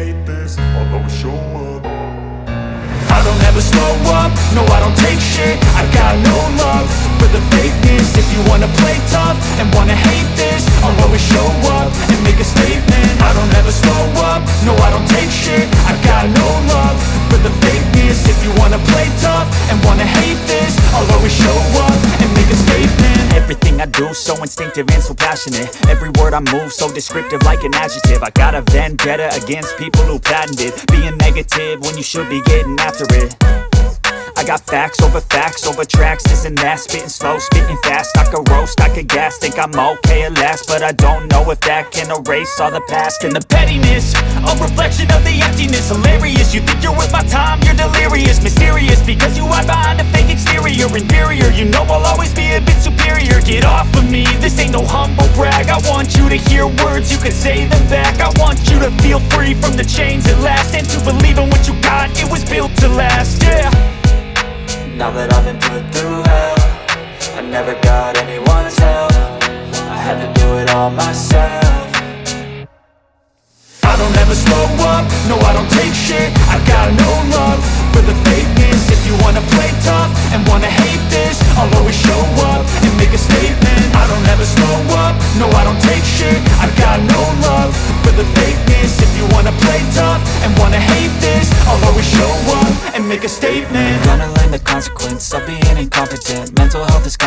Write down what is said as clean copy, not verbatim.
hate this, I'll always show up. I don't ever slow up, no I don't take shit. I got no love for the fakeness. If you wanna play tough and wanna hate this, I'll always show up and make a statement. I don't ever slow up, no I don't take shit. I got no love for the fakeness. If you wanna play tough and wanna hate this, I'll always show up and make a statement. Everything I do so instinctive and so passionate. Every word I move so descriptive like an adjective. I got a vendetta against people who patented being negative when you should be getting after it. I got facts over tracks, this and that. Spitting slow, spitting fast, I could roast, I could gas. Think I'm okay at last, but I don't know if that can erase all the past. And the pettiness, a reflection of the emptiness. Hilarious, you think you're worth my time, you're delirious. Mysterious, because you hide behind a fake exterior. Inferior, you know I'll always be a bit superior. Get off of me, this ain't no humble brag. I want you to hear words, you can say them back. I want you to feel free from the chains at last, and to believe in what you got, it was built to last, yeah. Now that I've been put through hell, I never got anyone's help. I had to do it all myself. I don't ever slow up, no I don't take shit. I got no love for the fakeness. If you wanna play tough and wanna hate this, I'll always show up and make a statement. I don't ever slow up, no I don't take shit. I got no love for the fakeness. If you wanna play tough and wanna hate this, I'll always show up and make a statement. Gonna learn the consequence of being incompetent. Mental health is